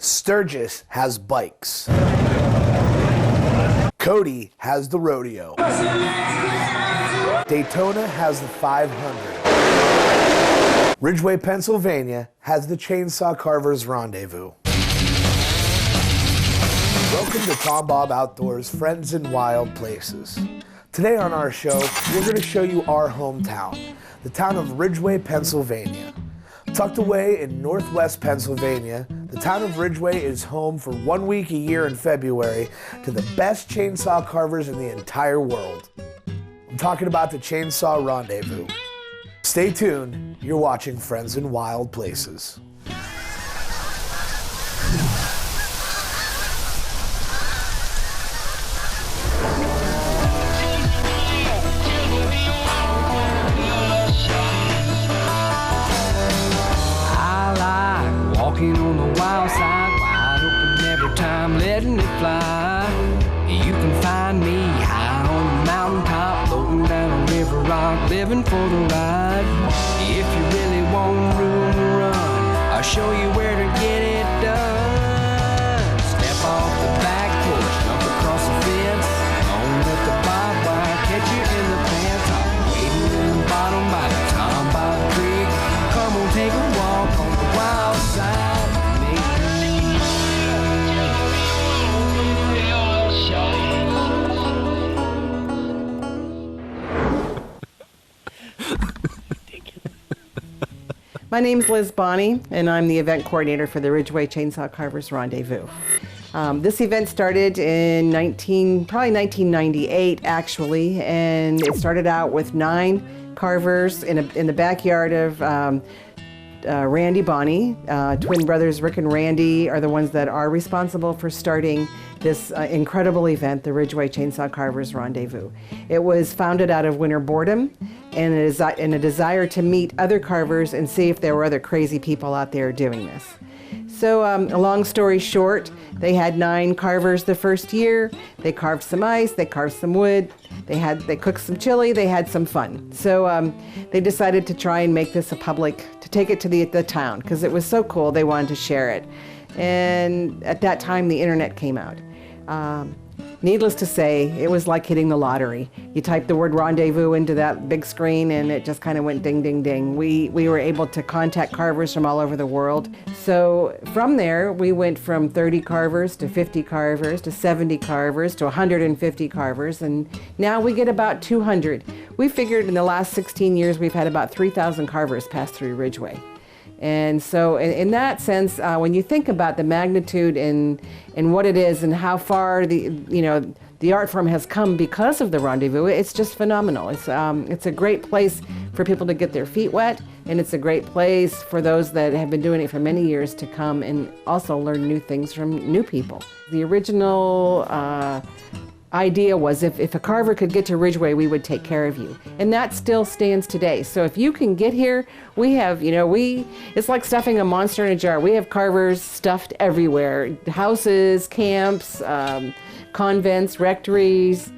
Sturgis has bikes. Cody has the rodeo. Daytona has the 500. Ridgway, Pennsylvania has the Chainsaw Carvers Rendezvous. Welcome to TomBob Outdoors, Friends in Wild Places. Today on our show, we're going to show you our hometown, the town of Ridgway, Pennsylvania. Tucked away in northwest Pennsylvania, the town of Ridgway is home for 1 week a year in February to the best chainsaw carvers in the entire world. I'm talking about the Chainsaw Rendezvous. Stay tuned, you're watching Friends in Wild Places. Walking on the wild side, wide open every time, letting it fly. You can find me high on the mountaintop, floating down a river rock, living for the ride. If you really want room to run, I'll show you where to get it done. Step off the back porch, jump across the fence, don't let the barbed wire catch you in the pants. I'll be waiting in the bottom by the TomBob Creek. Come on, take a walk on the wild side. My name's Liz Bonney, and I'm the event coordinator for the Ridgway Chainsaw Carvers Rendezvous. This event started in probably 1998, actually, and it started out with 9 carvers in the backyard of Randy Bonney. Twin brothers Rick and Randy are the ones that are responsible for starting this incredible event, the Ridgway Chainsaw Carvers Rendezvous. It was founded out of winter boredom and a desire to meet other carvers and see if there were other crazy people out there doing this. So a long story short, they had 9 carvers the first year. They carved some ice, they carved some wood, they cooked some chili, they had some fun. So they decided to try and make this to take it to the town, because it was so cool, they wanted to share it. And at that time, the internet came out. Needless to say, it was like hitting the lottery. You type the word rendezvous into that big screen and it just kind of went ding, ding, ding. We were able to contact carvers from all over the world. So from there, we went from 30 carvers to 50 carvers to 70 carvers to 150 carvers, and now we get about 200. We figured in the last 16 years, we've had about 3,000 carvers pass through Ridgway. And so in that sense, when you think about the magnitude and what it is and how far the art form has come because of the Rendezvous, it's just phenomenal. It's a great place for people to get their feet wet, and it's a great place for those that have been doing it for many years to come and also learn new things from new people. The original idea was if a carver could get to Ridgway, we would take care of you. And that still stands today. So if you can get here, we have, it's like stuffing a monster in a jar. We have carvers stuffed everywhere. Houses, camps, convents, rectories.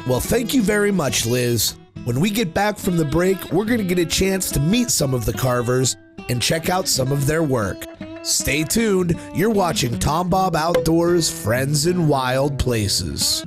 Well, thank you very much, Liz. When we get back from the break, we're going to get a chance to meet some of the carvers and check out some of their work. Stay tuned. You're watching TomBob Outdoors, Friends in Wild Places.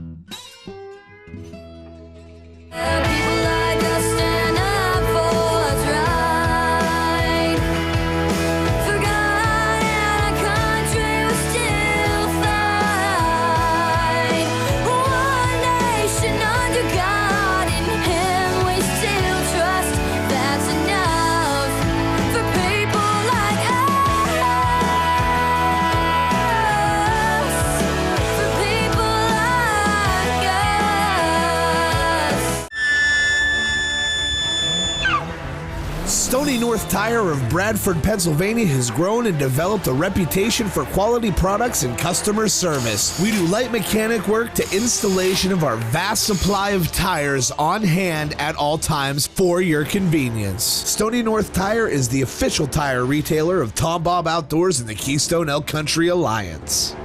Stony North Tire of Bradford, Pennsylvania has grown and developed a reputation for quality products and customer service. We do light mechanic work to installation of our vast supply of tires on hand at all times for your convenience. Stony North Tire is the official tire retailer of TomBob Outdoors and the Keystone Elk Country Alliance.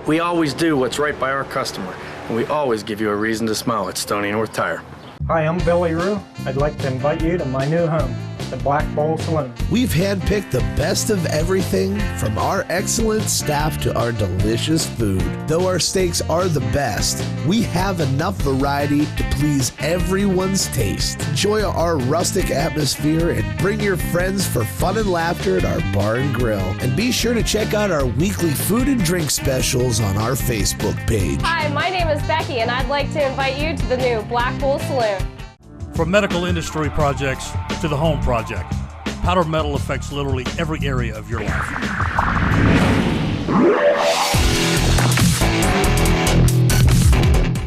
We always do what's right by our customer, and we always give you a reason to smile at Stony North Tire. Hi, I'm Billy Rue. I'd like to invite you to my new home. the Black Bowl Saloon. We've handpicked the best of everything from our excellent staff to our delicious food. Though our steaks are the best, we have enough variety to please everyone's taste. Enjoy our rustic atmosphere and bring your friends for fun and laughter at our bar and grill. And be sure to check out our weekly food and drink specials on our Facebook page. Hi, my name is Becky, and I'd like to invite you to the new Black Bowl Saloon. From medical industry projects to the home project, powder metal affects literally every area of your life.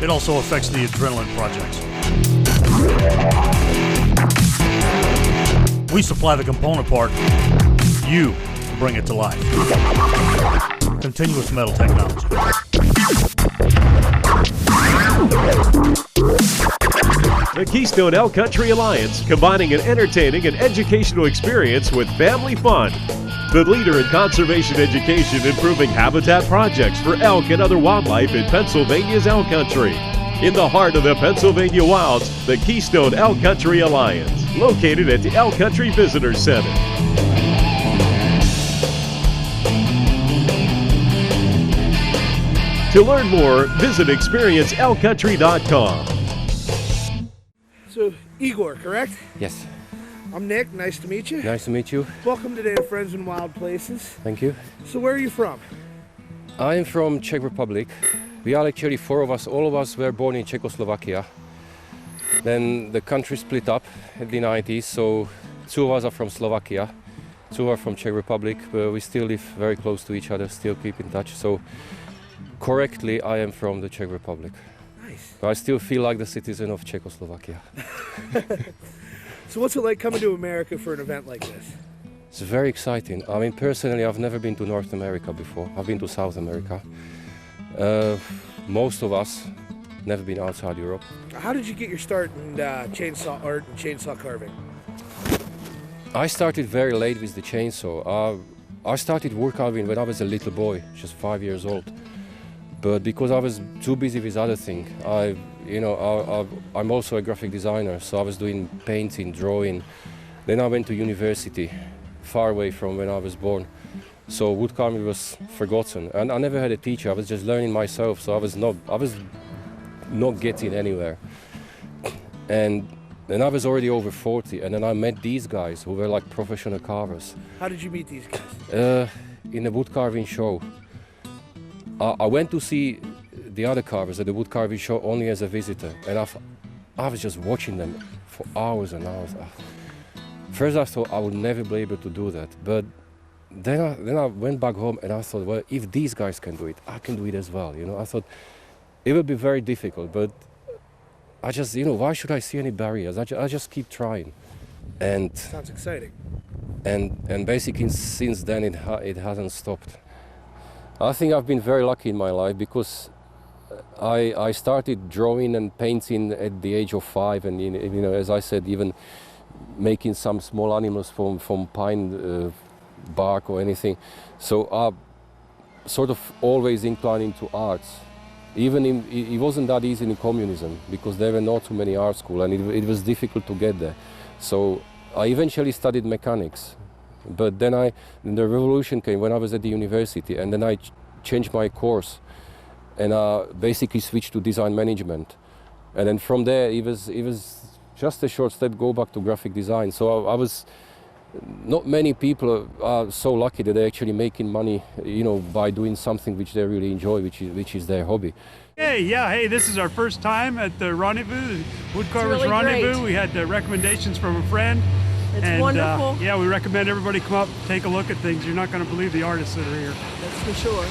It also affects the adrenaline projects. We supply the component part. You bring it to life. Continuous metal technology. The Keystone Elk Country Alliance, combining an entertaining and educational experience with family fun. The leader in conservation education, improving habitat projects for elk and other wildlife in Pennsylvania's elk country. In the heart of the Pennsylvania wilds, the Keystone Elk Country Alliance, located at the Elk Country Visitor Center. To learn more, visit experienceelkcountry.com. So, Igor, correct? Yes. I'm Nick. Nice to meet you. Nice to meet you. Welcome today to Friends in Wild Places. Thank you. So, where are you from? I'm from Czech Republic. We are actually four of us. All of us were born in Czechoslovakia. Then the country split up in the 90s, so two of us are from Slovakia, two are from Czech Republic, but we still live very close to each other, still keep in touch. So, correctly, I am from the Czech Republic. Nice. But I still feel like the citizen of Czechoslovakia. So what's it like coming to America for an event like this? It's very exciting. I mean, personally, I've never been to North America before. I've been to South America. Most of us never been outside Europe. How did you get your start in chainsaw art and chainsaw carving? I started very late with the chainsaw. I started woodcarving when I was a little boy, just 5 years old. But because I was too busy with other things, I'm also a graphic designer, so I was doing painting, drawing. Then I went to university, far away from when I was born. So woodcarving was forgotten, and I never had a teacher. I was just learning myself, so I was not getting anywhere. And then I was already over 40, and then I met these guys who were like professional carvers. How did you meet these guys? In a woodcarving show. I went to see the other carvers at the woodcarving show only as a visitor, and I was just watching them for hours and hours. First I thought I would never be able to do that, but then I went back home and I thought, well, if these guys can do it, I can do it as well. I thought it would be very difficult, but I just, why should I see any barriers? I just keep trying. And sounds exciting. And basically since then it hasn't stopped. I think I've been very lucky in my life because I started drawing and painting at the age of 5, and as I said, even making some small animals from pine bark or anything. So I sort of always inclined into arts. Even it wasn't that easy in communism because there were not too many art schools, and it was difficult to get there. So I eventually studied mechanics. But then the revolution came when I was at the university, and then I changed my course, and I basically switched to design management. And then from there, it was just a short step, go back to graphic design. So not many people are so lucky that they're actually making money, by doing something which they really enjoy, which is their hobby. Hey, this is our first time at the Rendezvous, Woodcarvers really Rendezvous. great. We had the recommendations from a friend. It's wonderful. We recommend everybody come up, take a look at things. You're not going to believe the artists that are here. That's for sure.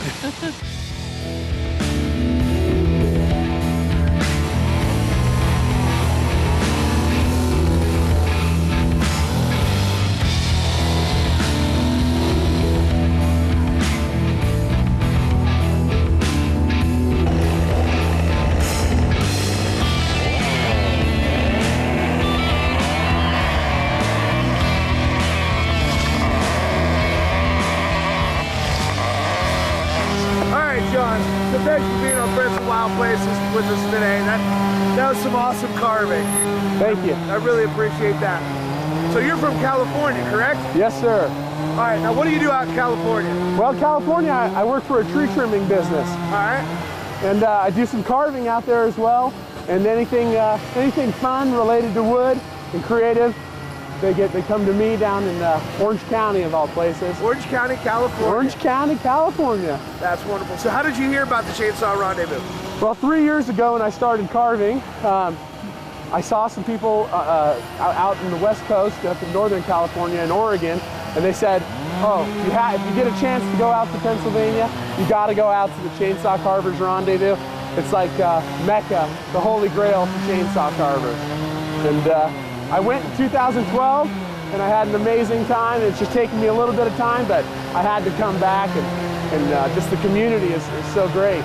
Thanks for being on Friends in Wild Places with us today. That was some awesome carving. Thank you. I really appreciate that. So you're from California, correct? Yes, sir. All right, now what do you do out in California? Well, California, I work for a tree trimming business. All right. And I do some carving out there as well. And anything fun related to wood and creative, they come to me down in Orange County, of all places. Orange County, California. Orange County, California. That's wonderful. So how did you hear about the Chainsaw Rendezvous? Well, 3 years ago when I started carving, I saw some people out in the West Coast, up in Northern California and Oregon, and they said, oh, if you get a chance to go out to Pennsylvania, you got to go out to the Chainsaw Carvers Rendezvous. It's like Mecca, the holy grail for chainsaw carvers. And I went in 2012, and I had an amazing time. It's just taken me a little bit of time, but I had to come back, and just the community is so great.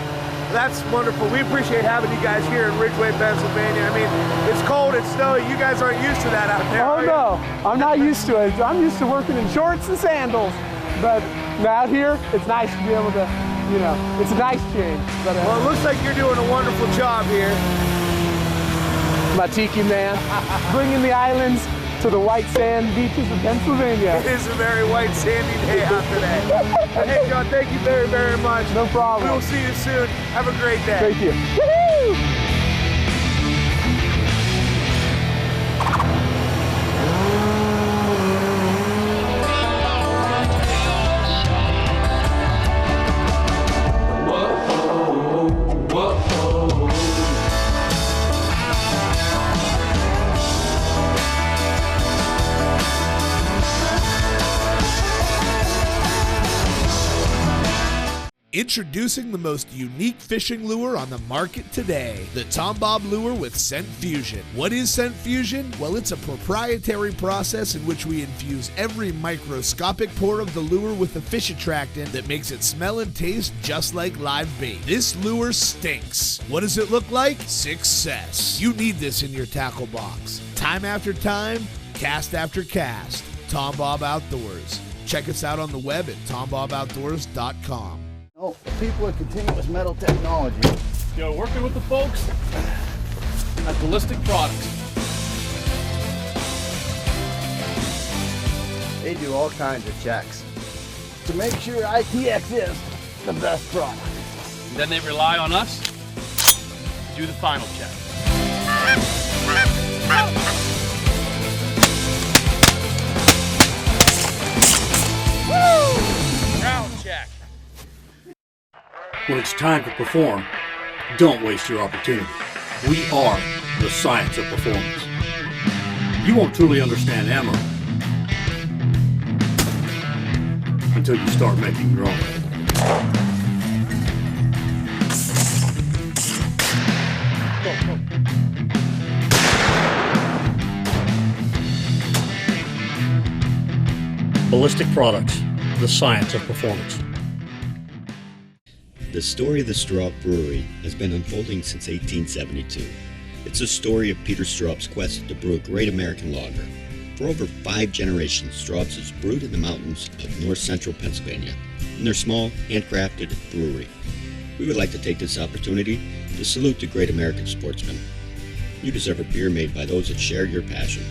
That's wonderful. We appreciate having you guys here in Ridgway, Pennsylvania. I mean, it's cold, it's snowy. You guys aren't used to that out there. Oh, no. I'm not used to it. I'm used to working in shorts and sandals. But out here, it's nice to be able to, it's a nice change. But, well, it looks like you're doing a wonderful job here. My tiki man, bringing the islands to the white sand beaches of Pennsylvania. It is a very white sandy day out today. Hey, John, thank you very, very much. No problem. We will see you soon. Have a great day. Thank you. Woo-hoo! Introducing the most unique fishing lure on the market today, the TomBob lure with scent fusion. What is scent fusion? Well, it's a proprietary process in which we infuse every microscopic pore of the lure with a fish attractant that makes it smell and taste just like live bait. This lure stinks. What does it look like? Success. You need this in your tackle box. Time after time, cast after cast. TomBob Outdoors. Check us out on the web at tomboboutdoors.com. Oh, people at Continuous Metal Technology. Yo, working with the folks at Ballistic Products. They do all kinds of checks to make sure ITX is the best product. And then they rely on us to do the final check. Woo! Round check. When it's time to perform, don't waste your opportunity. We are the science of performance. You won't truly understand ammo until you start making your own. Ballistic Products, the science of performance. The story of the Straub Brewery has been unfolding since 1872. It's a story of Peter Straub's quest to brew a great American lager. For over 5 generations, Straub's has brewed in the mountains of north central Pennsylvania in their small, handcrafted brewery. We would like to take this opportunity to salute the great American sportsmen. You deserve a beer made by those that share your passion.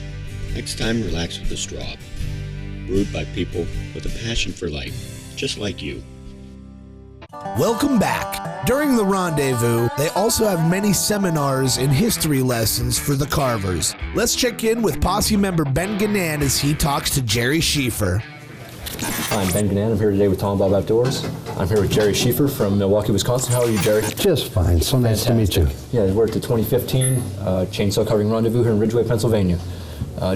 Next time, relax with the Straub. Brewed by people with a passion for life, just like you. Welcome back. During the rendezvous, they also have many seminars and history lessons for the carvers. Let's check in with posse member Ben Gannan as he talks to Jerry Schieffer. I'm Ben Gannan. I'm here today with TomBob Outdoors. I'm here with Jerry Schieffer from Milwaukee, Wisconsin. How are you, Jerry? Just fine. So nice to meet you. Yeah, we're at the 2015 Chainsaw Carving Rendezvous here in Ridgway, Pennsylvania.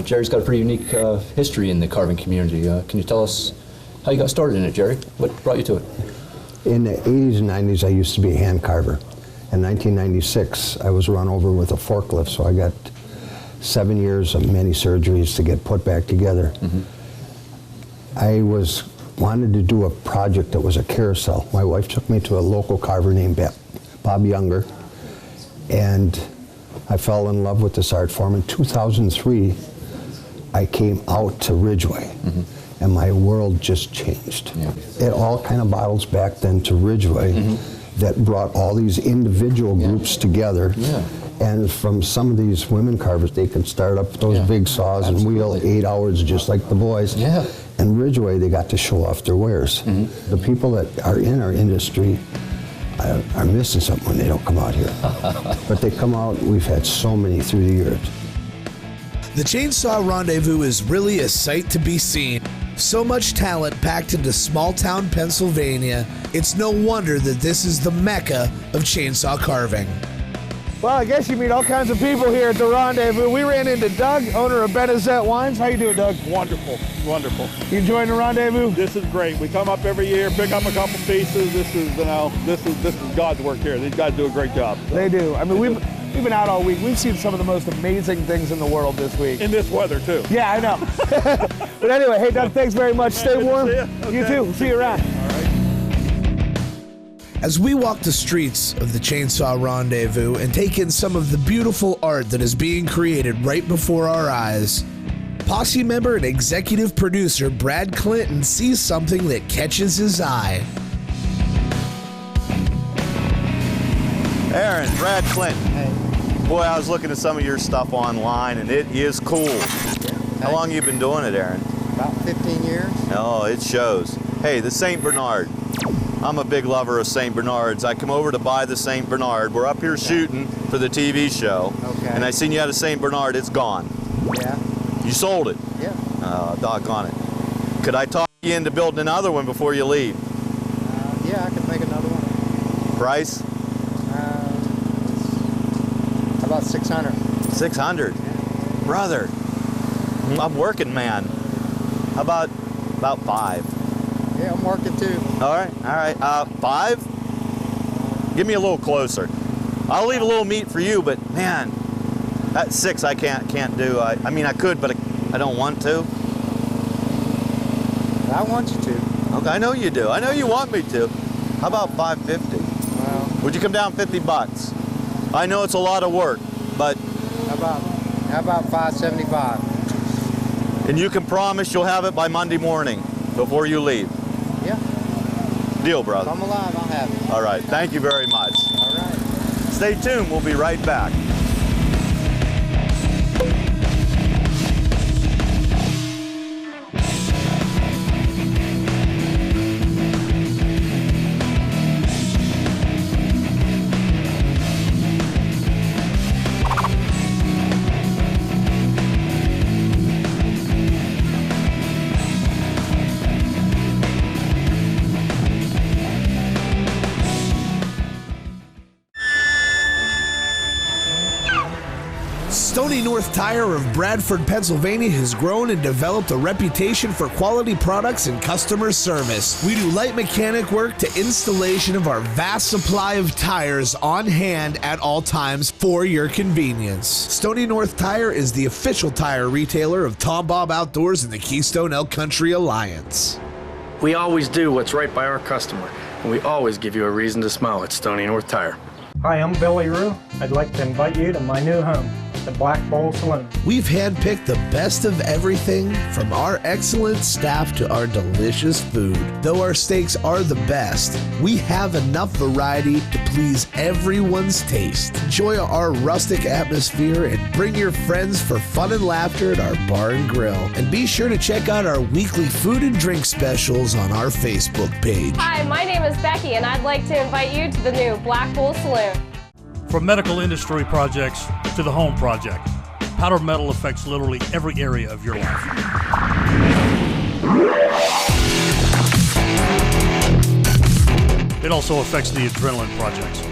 Jerry's got a pretty unique history in the carving community. Can you tell us how you got started in it, Jerry? What brought you to it? In the 80s and 90s, I used to be a hand carver. In 1996, I was run over with a forklift, so I got 7 years of many surgeries to get put back together. I wanted to do a project that was a carousel. My wife took me to a local carver named Bob Younger, and I fell in love with this art form. In 2003, I came out to Ridgway. And my world just changed. Yeah. It all kind of bottles back then to Ridgway that brought all these individual groups together. Yeah. And from some of these women carvers, they can start up those big saws and wheel 8 hours just like the boys. Yeah. And Ridgway, they got to show off their wares. The people that are in our industry are missing something when they don't come out here. But they come out, we've had so many through the years. The Chainsaw Rendezvous is really a sight to be seen. So much talent packed into small-town Pennsylvania, it's no wonder that this is the mecca of chainsaw carving. Well, I guess you meet all kinds of people here at the Rendezvous. We ran into Doug, owner of Benazet Wines. How you doing, Doug? Wonderful, wonderful. You enjoying the Rendezvous? This is great. We come up every year, pick up a couple pieces. This is God's work here. These guys do a great job. So. They do. I mean, we've been out all week. We've seen some of the most amazing things in the world this week. In this weather, too. Yeah, I know. But anyway, hey, Doug, thanks very much. Stay warm. See you. Okay. You too. See you around. As we walk the streets of the Chainsaw Rendezvous and take in some of the beautiful art that is being created right before our eyes, Posse member and executive producer Brad Clinton sees something that catches his eye. Aaron, Brad Clinton. Hey. Boy, I was looking at some of your stuff online, and it is cool. How long have you been doing it, Aaron? About 15 years. Oh, it shows. Hey, the St. Bernard. I'm a big lover of St. Bernards. I come over to buy the St. Bernard. We're up here shooting for the TV show. Okay. And I seen you had a St. Bernard. It's gone. Yeah. You sold it? Yeah. Doggone it. Could I talk you into building another one before you leave? Yeah, I could make another one. Price? About 600. 600? Yeah. Brother, I'm working man. How about 5? Yeah, I'm working too. All right. 5? Give me a little closer. I'll leave a little meat for you, but man, that 6 I can't do. I mean, I could, but I don't want to. I want you to. Okay, I know you do. I know you want me to. How about 550? Well, would you come down $50? I know it's a lot of work, but how about 575? And you can promise you'll have it by Monday morning before you leave. Yeah. Deal, brother. If I'm alive, I'll have it. All right. Thank you very much. All right. Stay tuned. We'll be right back. Stony North Tire of Bradford, Pennsylvania has grown and developed a reputation for quality products and customer service. We do light mechanic work to installation of our vast supply of tires on hand at all times for your convenience. Stony North Tire is the official tire retailer of TomBob Outdoors and the Keystone Elk Country Alliance. We always do what's right by our customer, and we always give you a reason to smile at Stony North Tire. Hi, I'm Billy Rue. I'd like to invite you to my new home, the Black Bull Saloon. We've handpicked the best of everything from our excellent staff to our delicious food. Though our steaks are the best, we have enough variety to please everyone's taste. Enjoy our rustic atmosphere and bring your friends for fun and laughter at our bar and grill. And be sure to check out our weekly food and drink specials on our Facebook page. Hi, my name is Becky, and I'd like to invite you to the new Black Bull Saloon. From medical industry projects to the home project, powder metal affects literally every area of your life. It also affects the adrenaline projects.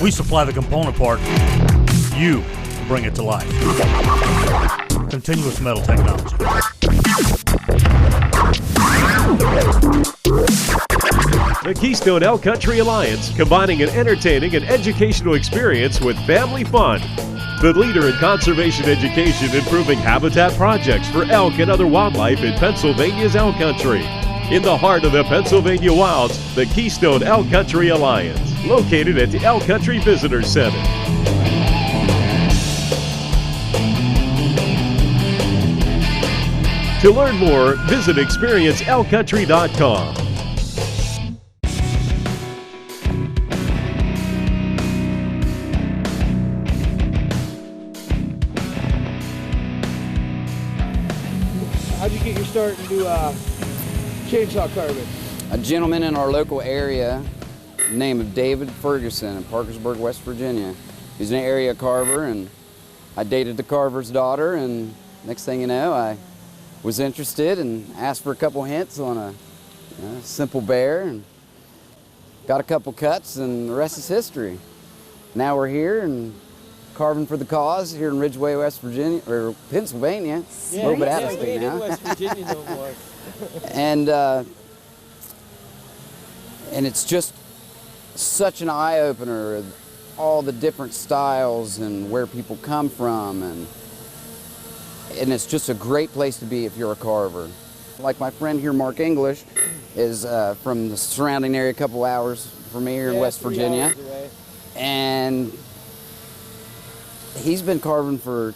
We supply the component part. You bring it to life. Continuous Metal Technology. The Keystone Elk Country Alliance, combining an entertaining and educational experience with family fun. The leader in conservation education, improving habitat projects for elk and other wildlife in Pennsylvania's elk country. In the heart of the Pennsylvania wilds, the Keystone Elk Country Alliance, located at the Elk Country Visitor Center. To learn more, visit experienceelkcountry.com. starting to chainsaw carving? A gentleman in our local area, name of David Ferguson in Parkersburg, West Virginia. He's an area carver, and I dated the carver's daughter, and next thing you know, I was interested and asked for a couple hints on a simple bear, and got a couple cuts, and the rest is history. Now we're here and carving for the cause here in Ridgway, West Virginia, or Pennsylvania. Yeah, a little bit out of we state ain't now. in West Virginia no more. And it's just such an eye-opener, all the different styles and where people come from, and it's just a great place to be if you're a carver. Like my friend here, Mark English, is from the surrounding area, a couple hours from me here in West Virginia. And he's been carving for,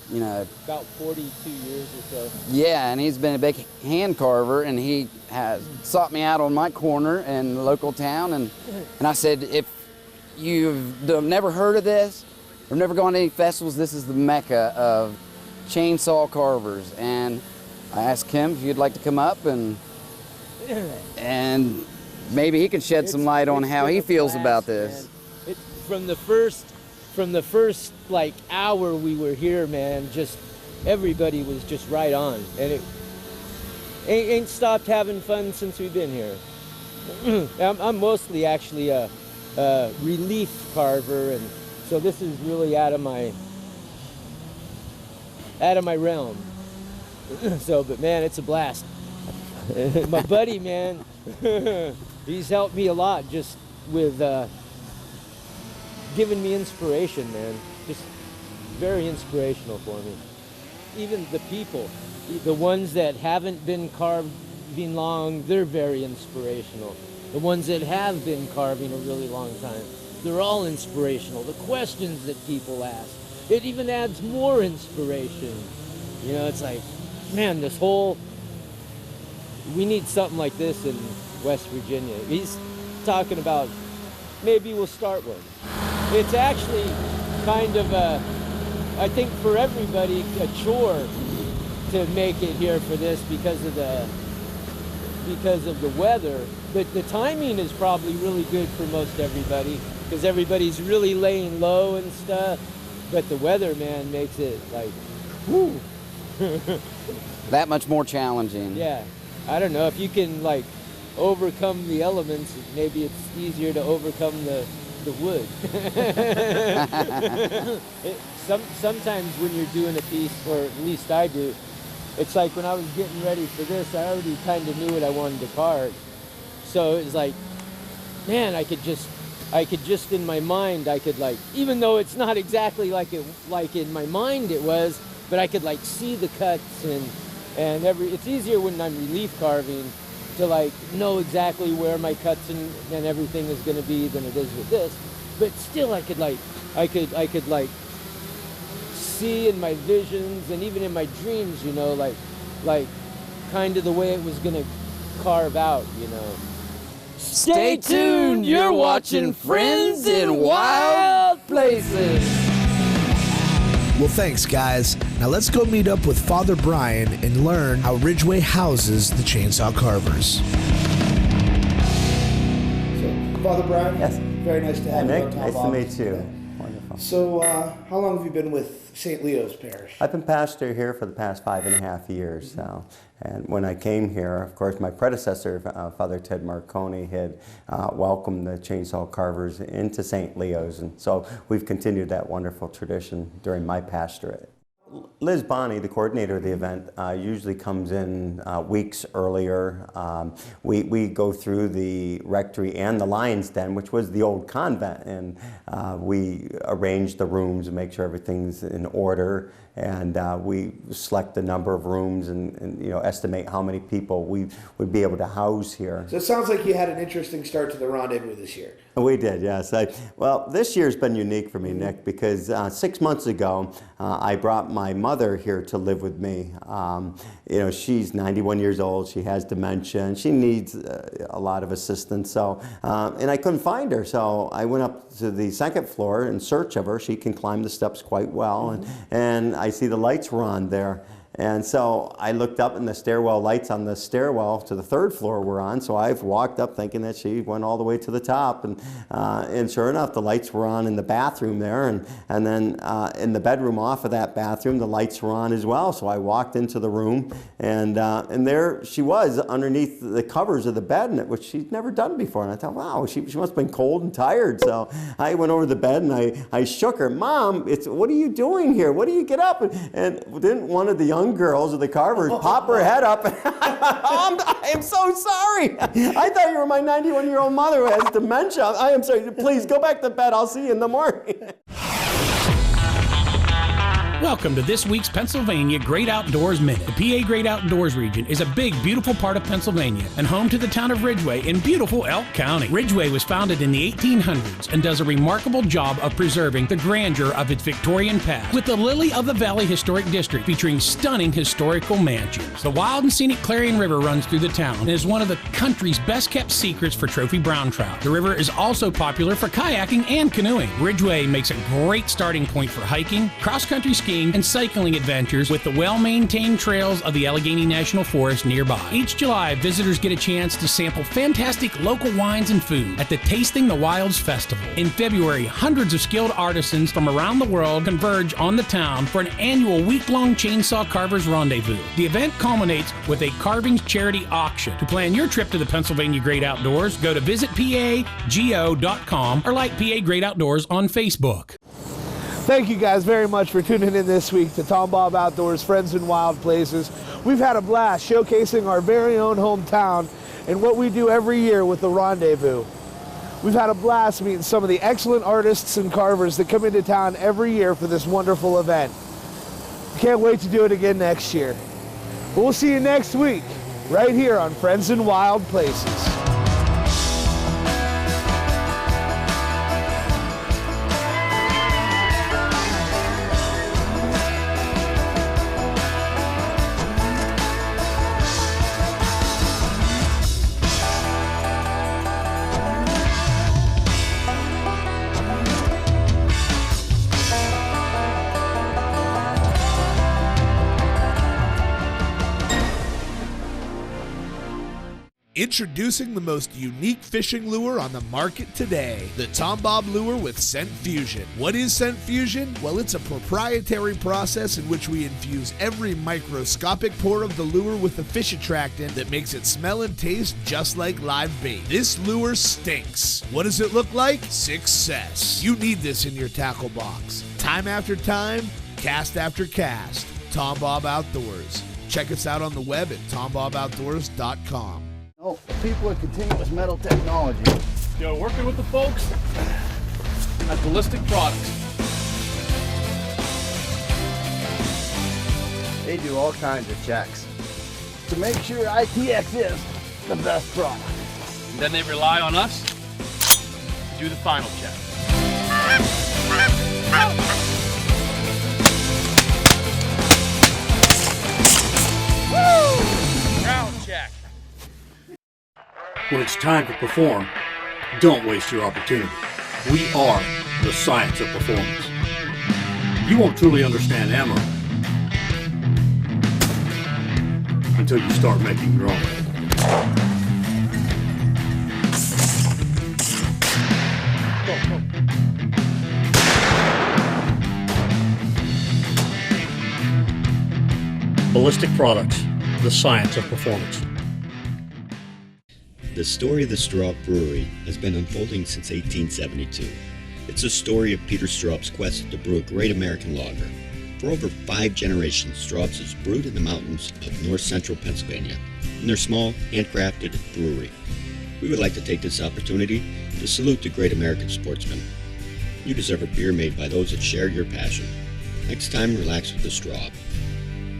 about 42 years or so. Yeah, and he's been a big hand carver, and he has sought me out on my corner in the local town, and I said, if you've never heard of this, or never gone to any festivals, this is the mecca of chainsaw carvers. And I asked him if you'd like to come up, and maybe he can shed some light on how he feels about this. From the first like hour we were here, man, just everybody was just right on, and it ain't stopped having fun since we've been here. I'm mostly actually a relief carver, and so this is really out of my realm. So, but man, it's a blast. My buddy, man, he's helped me a lot just with giving me inspiration, man. Just very inspirational for me. Even the people, the ones that haven't been carving long, they're very inspirational. The ones that have been carving a really long time, they're all inspirational. The questions that people ask, it even adds more inspiration. It's like, man, we need something like this in West Virginia. He's talking about, maybe we'll start one. It's actually kind of I think for everybody, a chore to make it here for this because of the weather. But the timing is probably really good for most everybody because everybody's really laying low and stuff. But the weather, man, makes it like, whoo. That much more challenging. Yeah. I don't know, if you can like overcome the elements, maybe it's easier to overcome the wood. Sometimes when you're doing a piece, or at least I do, it's like when I was getting ready for this, I already kind of knew what I wanted to carve. So it was like, man, I could just in my mind, I could like, even though it's not exactly like in my mind it was, but I could like see the cuts and it's easier when I'm relief carving to like know exactly where my cuts and everything is going to be than it is with this. But still I could see in my visions and even in my dreams, like kind of the way it was going to carve out, Stay tuned, you're watching Friends in Wild Places. Well, thanks, guys. Now let's go meet up with Father Brian and learn how Ridgway houses the chainsaw carvers. So, Father Brian, yes, very nice to have you. Nick, nice to meet you. Wonderful. So, how long have you been with St. Leo's Parish? I've been pastor here for the past 5.5 years now. And when I came here, of course, my predecessor, Father Ted Marconi, had welcomed the chainsaw carvers into St. Leo's. And so we've continued that wonderful tradition during my pastorate. Liz Bonney, the coordinator of the event, usually comes in weeks earlier. We go through the rectory and the Lion's Den, which was the old convent, and we arrange the rooms and make sure everything's in order. And we select the number of rooms and estimate how many people we would be able to house here. So it sounds like you had an interesting start to the rendezvous this year. We did, yes. Well, this year's been unique for me, Nick, because 6 months ago, I brought my mother here to live with me. She's 91 years old, she has dementia, and she needs a lot of assistance. So, and I couldn't find her, so I went up to the second floor in search of her. She can climb the steps quite well, and I see the lights were on there. And so I looked up and the stairwell lights on the stairwell to the 3rd floor were on, so I've walked up thinking that she went all the way to the top, and sure enough the lights were on in the bathroom there, and then in the bedroom off of that bathroom the lights were on as well. So I walked into the room, and there she was underneath the covers of the bed, which she'd never done before, and I thought, wow, she must have been cold and tired. So I went over to the bed and I shook her. Mom, what are you doing here? What do you get up? And didn't one of the young girls of the Carvers pop her head up? I am so sorry. I thought you were my 91-year-old mother who has dementia. I am sorry. Please go back to bed. I'll see you in the morning. Welcome to this week's Pennsylvania Great Outdoors Minute. The PA Great Outdoors region is a big, beautiful part of Pennsylvania and home to the town of Ridgway in beautiful Elk County. Ridgway was founded in the 1800s and does a remarkable job of preserving the grandeur of its Victorian past with the Lily of the Valley Historic District featuring stunning historical mansions. The wild and scenic Clarion River runs through the town and is one of the country's best-kept secrets for trophy brown trout. The river is also popular for kayaking and canoeing. Ridgway makes a great starting point for hiking, cross-country skiing, and cycling adventures with the well-maintained trails of the Allegheny National Forest nearby. Each July, visitors get a chance to sample fantastic local wines and food at the Tasting the Wilds Festival. In February, hundreds of skilled artisans from around the world converge on the town for an annual week-long Chainsaw Carvers Rendezvous. The event culminates with a carvings charity auction. To plan your trip to the Pennsylvania Great Outdoors, go to visitpago.com or like PA Great Outdoors on Facebook. Thank you guys very much for tuning in this week to TomBob Outdoors Friends in Wild Places. We've had a blast showcasing our very own hometown and what we do every year with the Rendezvous. We've had a blast meeting some of the excellent artists and carvers that come into town every year for this wonderful event. Can't wait to do it again next year. But we'll see you next week, right here on Friends in Wild Places. Introducing the most unique fishing lure on the market today, the TomBob lure with scent fusion. What is scent fusion? Well, it's a proprietary process in which we infuse every microscopic pore of the lure with a fish attractant that makes it smell and taste just like live bait. This lure stinks. What does it look like? Success. You need this in your tackle box. Time after time, cast after cast. TomBob Outdoors. Check us out on the web at tomboboutdoors.com. Oh, people at Continuous Metal Technology. Yo, working with the folks at Ballistic Products. They do all kinds of checks to make sure ITX is the best product. And then they rely on us to do the final check. Woo! Round check. When it's time to perform, don't waste your opportunity. We are the science of performance. You won't truly understand ammo until you start making your own. Ballistic Products, the science of performance. The story of the Straub Brewery has been unfolding since 1872. It's a story of Peter Straub's quest to brew a great American lager. For over 5 generations, Straub's has brewed in the mountains of north-central Pennsylvania in their small, handcrafted brewery. We would like to take this opportunity to salute the great American sportsmen. You deserve a beer made by those that share your passion. Next time, relax with the Straub.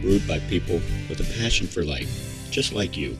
Brewed by people with a passion for life, just like you.